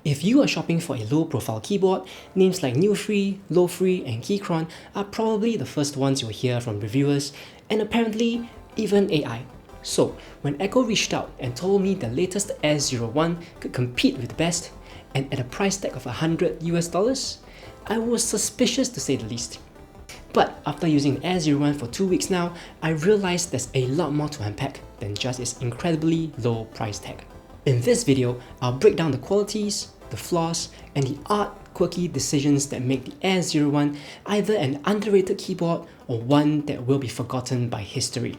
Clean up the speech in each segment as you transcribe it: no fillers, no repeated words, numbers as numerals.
If you are shopping for a low-profile keyboard, names like Neo3, Low3, and Keychron are probably the first ones you'll hear from reviewers, and apparently even AI. So, when Akko reached out and told me the latest S01 could compete with the best, and at a price tag of $100 US, I was suspicious to say the least. But after using the S01 for 2 weeks now, I realized there's a lot more to unpack than just its incredibly low price tag. In this video, I'll break down the qualities, the flaws, and the odd, quirky decisions that make the S01 either an underrated keyboard or one that will be forgotten by history.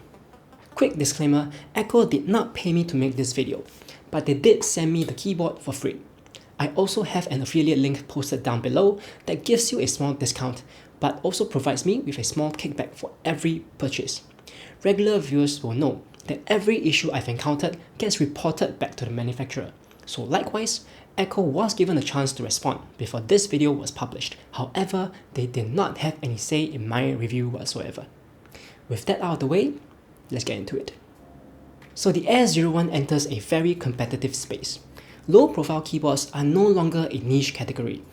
Quick disclaimer, Akko did not pay me to make this video, but they did send me the keyboard for free. I also have an affiliate link posted down below that gives you a small discount, but also provides me with a small kickback for every purchase. Regular viewers will know that every issue I've encountered gets reported back to the manufacturer. So likewise, Akko was given a chance to respond before this video was published. However, they did not have any say in my review whatsoever. With that out of the way, let's get into it. So the S01 enters a very competitive space. Low-profile keyboards are no longer a niche category,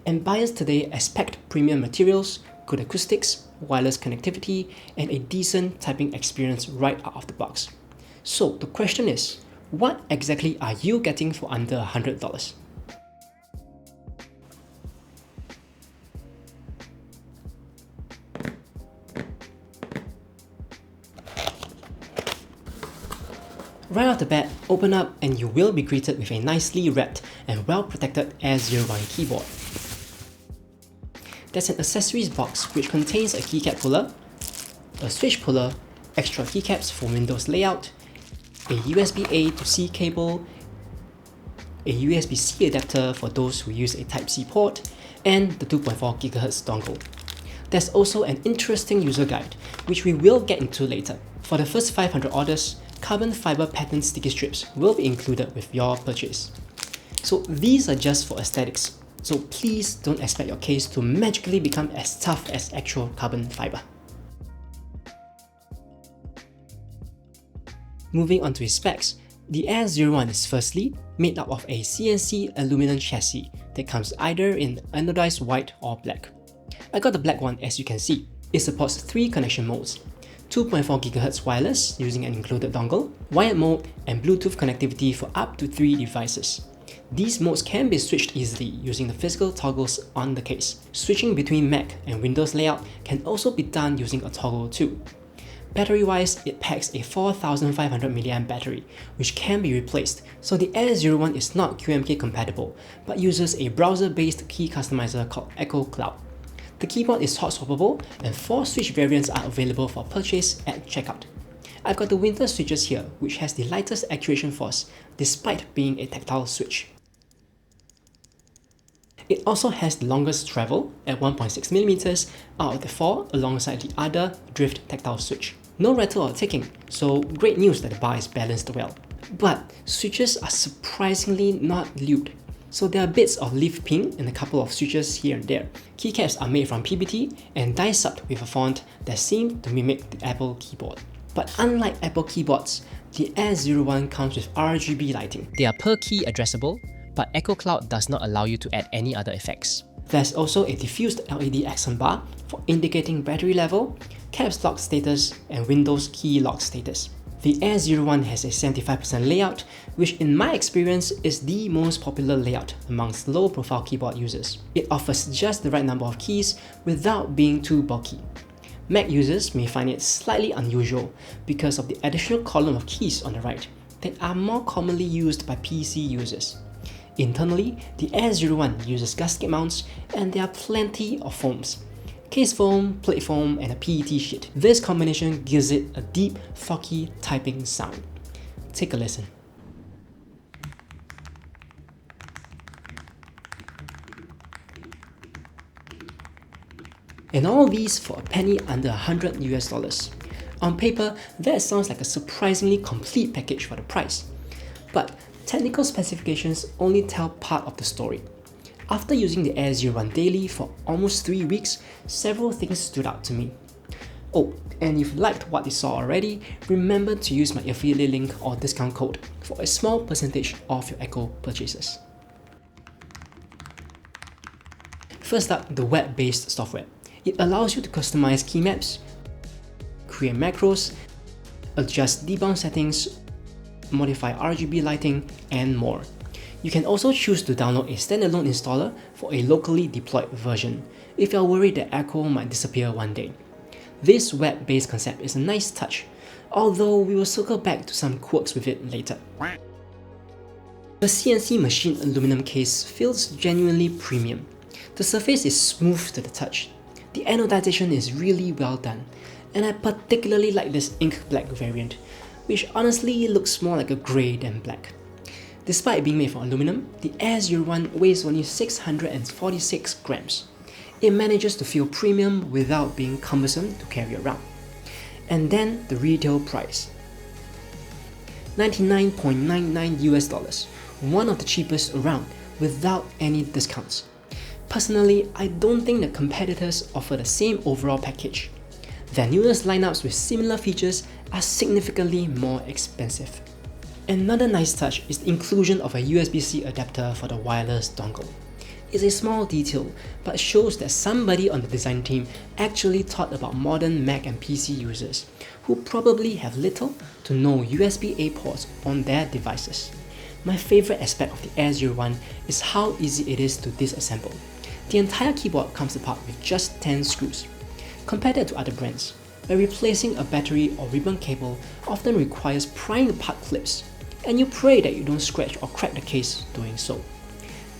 and buyers today expect premium materials, good acoustics, wireless connectivity, and a decent typing experience right out of the box. So the question is, what exactly are you getting for under $100? Right off the bat, open up and you will be greeted with a nicely wrapped and well-protected S01 keyboard. There's an accessories box which contains a keycap puller, a switch puller, extra keycaps for Windows layout, a USB-A to C cable, a USB-C adapter for those who use a Type-C port, and the 2.4 GHz dongle. There's also an interesting user guide, which we will get into later. For the first 500 orders, carbon fiber pattern sticky strips will be included with your purchase. So these are just for aesthetics, so please don't expect your case to magically become as tough as actual carbon fiber. Moving on to its specs, the S01 is firstly made up of a CNC aluminum chassis that comes either in anodized white or black. I got the black one as you can see. It supports 3 connection modes: 2.4 GHz wireless using an included dongle, wired mode, and Bluetooth connectivity for up to 3 devices. These modes can be switched easily using the physical toggles on the case. Switching between Mac and Windows layout can also be done using a toggle too. Battery-wise, it packs a 4500 mAh battery, which can be replaced, so the S01 is not QMK compatible, but uses a browser-based key customizer called Akko Cloud. The keyboard is hot swappable, and 4 switch variants are available for purchase at checkout. I've got the winter switches here, which has the lightest actuation force, despite being a tactile switch. It also has the longest travel at 1.6mm out of the 4 alongside the other drift tactile switch. No rattle or ticking, so great news that the bar is balanced well. But switches are surprisingly not lubed. So there are bits of leaf ping and a couple of switches here and there. Keycaps are made from PBT and die-subbed with a font that seems to mimic the Apple keyboard. But unlike Apple keyboards, the S01 comes with RGB lighting. They are per key addressable, but Akko Cloud does not allow you to add any other effects. There's also a diffused LED accent bar for indicating battery level, caps lock status, and Windows key lock status. The S01 has a 75% layout, which in my experience is the most popular layout amongst low-profile keyboard users. It offers just the right number of keys without being too bulky. Mac users may find it slightly unusual because of the additional column of keys on the right that are more commonly used by PC users. Internally, the S01 uses gasket mounts, and there are plenty of foams. Case foam, plate foam, and a PET sheet. This combination gives it a deep, funky typing sound. Take a listen. And all these for a penny under $100 US. On paper, that sounds like a surprisingly complete package for the price. But technical specifications only tell part of the story. After using the S01 daily for almost 3 weeks, several things stood out to me. Oh, and if you liked what you saw already, remember to use my affiliate link or discount code for a small percentage off your Akko purchases. First up, the web-based software. It allows you to customize key maps, create macros, adjust debound settings, modify RGB lighting, and more. You can also choose to download a standalone installer for a locally deployed version, if you're worried that Akko might disappear one day. This web-based concept is a nice touch, although we will circle back to some quirks with it later. The CNC machined aluminum case feels genuinely premium. The surface is smooth to the touch. The anodization is really well done, and I particularly like this ink black variant, which honestly looks more like a grey than black. Despite being made from aluminum, the Air01 weighs only 646 grams. It manages to feel premium without being cumbersome to carry around. And then the retail price. $99.99 US, one of the cheapest around without any discounts. Personally, I don't think the competitors offer the same overall package. Their newest lineups with similar features are significantly more expensive. Another nice touch is the inclusion of a USB-C adapter for the wireless dongle. It's a small detail, but shows that somebody on the design team actually thought about modern Mac and PC users, who probably have little to no USB-A ports on their devices. My favorite aspect of the Air01 is how easy it is to disassemble. The entire keyboard comes apart with just 10 screws. Compared that to other brands, where replacing a battery or ribbon cable often requires prying apart clips, and you pray that you don't scratch or crack the case doing so.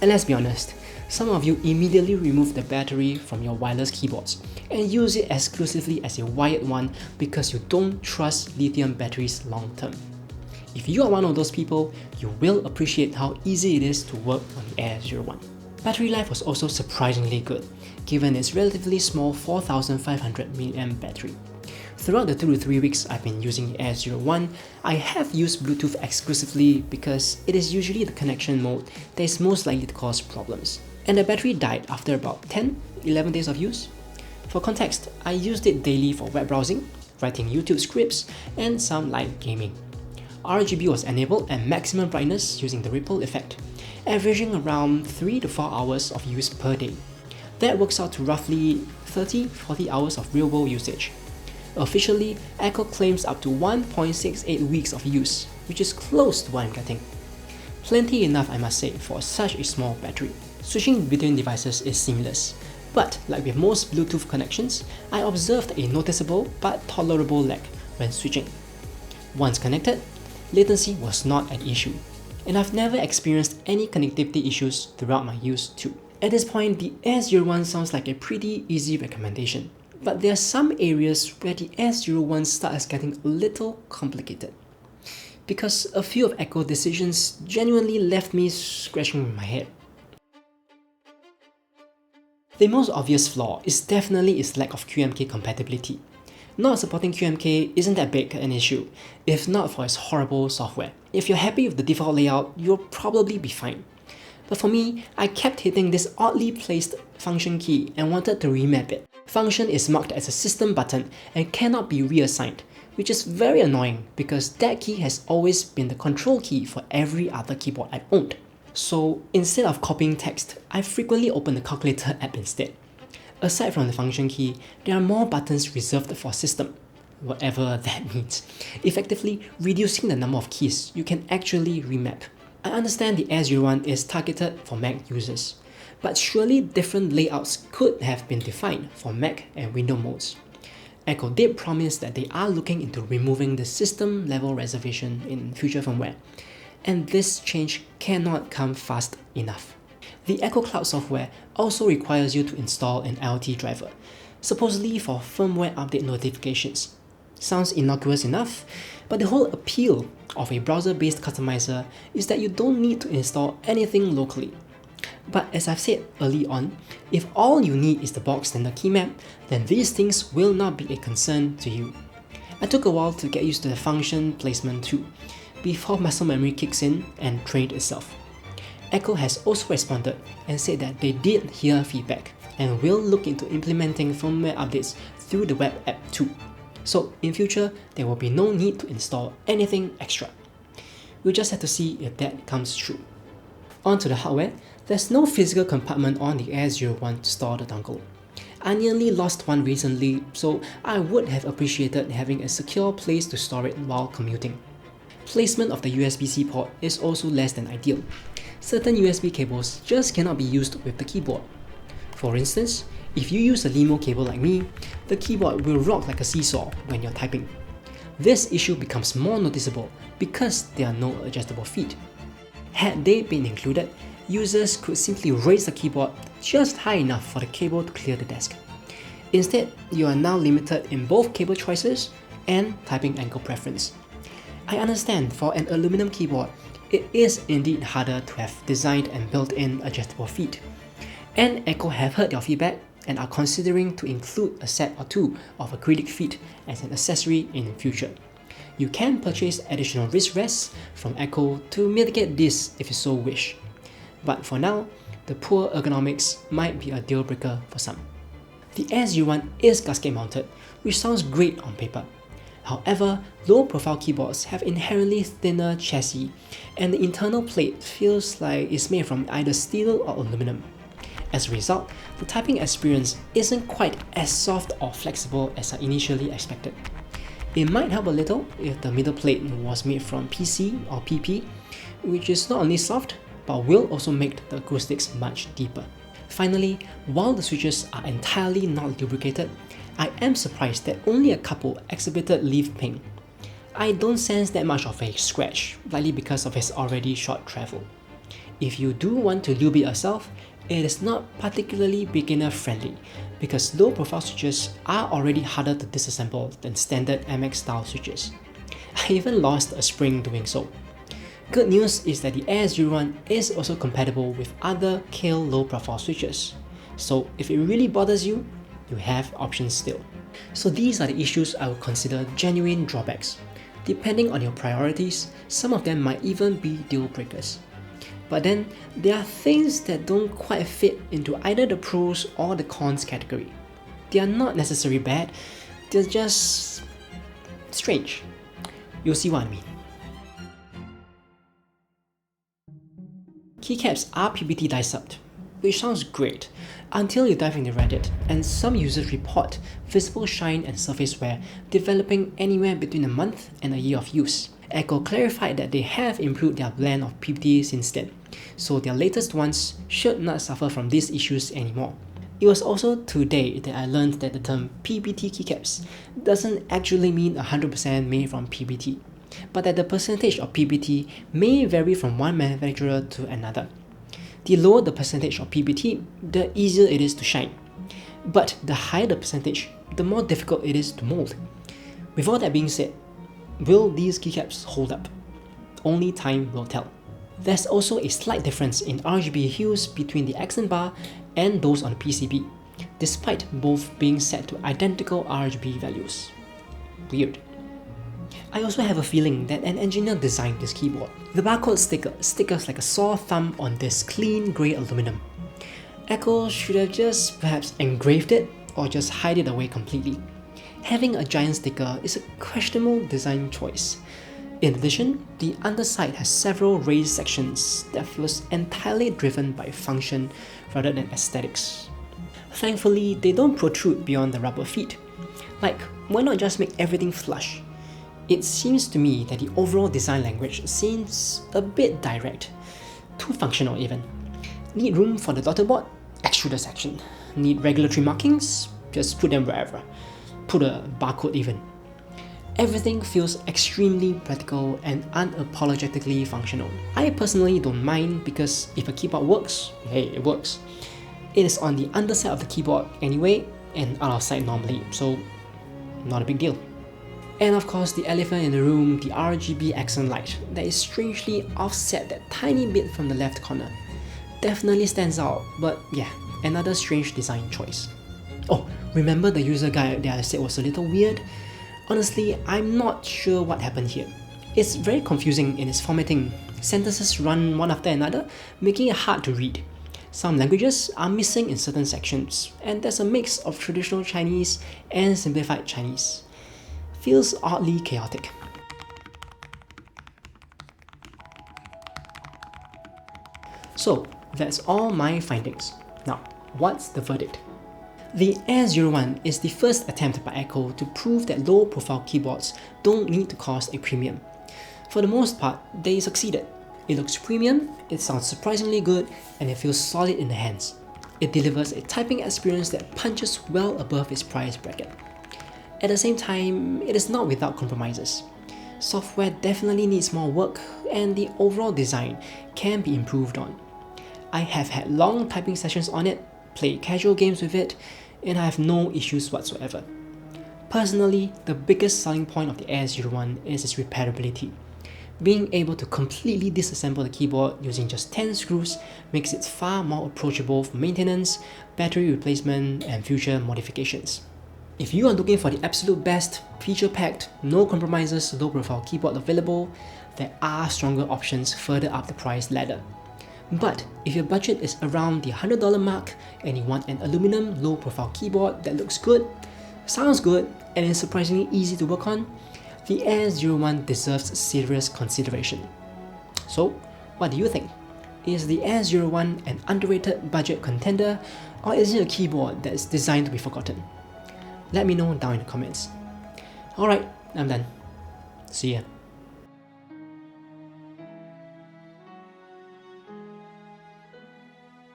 And let's be honest, some of you immediately remove the battery from your wireless keyboards and use it exclusively as a wired one because you don't trust lithium batteries long term. If you are one of those people, you will appreciate how easy it is to work on the Air01. Battery life was also surprisingly good, given its relatively small 4500 mAh battery. Throughout the 2 to 3 weeks I've been using the Air01, I have used Bluetooth exclusively because it is usually the connection mode that is most likely to cause problems. And the battery died after about 10-11 days of use. For context, I used it daily for web browsing, writing YouTube scripts, and some light gaming. RGB was enabled at maximum brightness using the ripple effect, averaging around 3 to 4 hours of use per day. That works out to roughly 30-40 hours of real-world usage. Officially, Akko claims up to 1.68 weeks of use, which is close to what I'm getting. Plenty enough, I must say, for such a small battery. Switching between devices is seamless, but like with most Bluetooth connections, I observed a noticeable but tolerable lag when switching. Once connected, latency was not an issue, and I've never experienced any connectivity issues throughout my use too. At this point, the Air01 sounds like a pretty easy recommendation. But there are some areas where the Air01 starts getting a little complicated, because a few of Akko's decisions genuinely left me scratching my head. The most obvious flaw is definitely its lack of QMK compatibility. Not supporting QMK isn't that big an issue, if not for its horrible software. If you're happy with the default layout, you'll probably be fine. But for me, I kept hitting this oddly placed function key and wanted to remap it. Function is marked as a system button and cannot be reassigned, which is very annoying because that key has always been the control key for every other keyboard I've owned. So instead of copying text, I frequently open the calculator app instead. Aside from the function key, there are more buttons reserved for system, whatever that means, effectively reducing the number of keys you can actually remap. I understand the Air01 is targeted for Mac users, but surely different layouts could have been defined for Mac and Windows modes. Akko did promise that they are looking into removing the system level reservation in future firmware, and this change cannot come fast enough. The Akko Cloud software also requires you to install an IoT driver, supposedly for firmware update notifications. Sounds innocuous enough, but the whole appeal of a browser-based customizer is that you don't need to install anything locally. But as I've said early on, if all you need is the box standard key map, then these things will not be a concern to you. I took a while to get used to the function placement too, before muscle memory kicks in and trained itself. Akko has also responded and said that they did hear feedback and will look into implementing firmware updates through the web app too. So in future, there will be no need to install anything extra. We'll just have to see if that comes true. On to the hardware, There's no physical compartment on the Air 01 to store the dongle. I nearly lost one recently, so I would have appreciated having a secure place to store it while commuting. Placement of the USB-C port is also less than ideal. Certain USB cables just cannot be used with the keyboard. For instance, if you use a limo cable like me, the keyboard will rock like a seesaw when you're typing. This issue becomes more noticeable because there are no adjustable feet. Had they been included, users could simply raise the keyboard just high enough for the cable to clear the desk. Instead, you are now limited in both cable choices and typing angle preference. I understand for an aluminum keyboard, it is indeed harder to have designed and built-in adjustable feet. And Akko have heard your feedback and are considering to include a set or two of acrylic feet as an accessory in future. You can purchase additional wrist rests from Akko to mitigate this if you so wish. But for now, the poor ergonomics might be a deal breaker for some. The Air 01 is gasket mounted, which sounds great on paper. However, low-profile keyboards have inherently thinner chassis, and the internal plate feels like it's made from either steel or aluminum. As a result, the typing experience isn't quite as soft or flexible as I initially expected. It might help a little if the middle plate was made from PC or PP, which is not only soft, but will also make the acoustics much deeper. Finally, while the switches are entirely not lubricated, I am surprised that only a couple exhibited leaf ping. I don't sense that much of a scratch, likely because of its already short travel. If you do want to lube it yourself, it is not particularly beginner friendly because low profile switches are already harder to disassemble than standard MX style switches. I even lost a spring doing so. Good news is that the Air 01 is also compatible with other Kailh low profile switches, so if it really bothers you, you have options still. So these are the issues I would consider genuine drawbacks. Depending on your priorities, some of them might even be deal breakers. But then, there are things that don't quite fit into either the pros or the cons category. They are not necessarily bad, they're just strange. You'll see what I mean. Keycaps are PBT die-subbed, which sounds great until you dive into Reddit, and some users report visible shine and surface wear developing anywhere between a month and a year of use. Akko clarified that they have improved their blend of PBT since then, so their latest ones should not suffer from these issues anymore. It was also today that I learned that the term PBT keycaps doesn't actually mean 100% made from PBT, but that the percentage of PBT may vary from one manufacturer to another. The lower the percentage of PBT, the easier it is to shine. But the higher the percentage, the more difficult it is to mold. With all that being said, will these keycaps hold up? Only time will tell. There's also a slight difference in RGB hues between the accent bar and those on the PCB, despite both being set to identical RGB values. Weird. I also have a feeling that an engineer designed this keyboard. The barcode sticker stickers like a sore thumb on this clean grey aluminum. Akko should have just perhaps engraved it or just hide it away completely. Having a giant sticker is a questionable design choice. In addition, the underside has several raised sections that feels entirely driven by function rather than aesthetics. Thankfully, they don't protrude beyond the rubber feet. Like, why not just make everything flush? It seems to me that the overall design language seems a bit direct, too functional even. Need room for the daughter board? Extruder section. Need regulatory markings? Just put them wherever. Put a barcode even. Everything feels extremely practical and unapologetically functional. I personally don't mind because if a keyboard works, hey, it works. It is on the underside of the keyboard anyway and out of sight normally, so not a big deal. And of course, the elephant in the room, the RGB accent light that is strangely offset that tiny bit from the left corner. Definitely stands out, but yeah, another strange design choice. Oh, remember the user guide that I said was a little weird? Honestly, I'm not sure what happened here. It's very confusing in its formatting. Sentences run one after another, making it hard to read. Some languages are missing in certain sections, and there's a mix of traditional Chinese and simplified Chinese. Feels oddly chaotic. So, That's all my findings. Now, what's the verdict? The Air 01 is the first attempt by Akko to prove that low-profile keyboards don't need to cost a premium. For the most part, they succeeded. It looks premium, it sounds surprisingly good, and it feels solid in the hands. It delivers a typing experience that punches well above its price bracket. At the same time, it is not without compromises. Software definitely needs more work, and the overall design can be improved on. I have had long typing sessions on it, played casual games with it, and I have no issues whatsoever. Personally, the biggest selling point of the Air 01 is its repairability. Being able to completely disassemble the keyboard using just 10 screws makes it far more approachable for maintenance, battery replacement, and future modifications. If you are looking for the absolute best, feature-packed, no compromises, low-profile keyboard available, there are stronger options further up the price ladder. But if your budget is around the $100 mark and you want an aluminum low-profile keyboard that looks good, sounds good, and is surprisingly easy to work on, the Air 01 deserves serious consideration. So, what do you think? Is the Air 01 an underrated budget contender, or is it a keyboard that is designed to be forgotten? Let me know down in the comments. Alright, I'm done. See ya.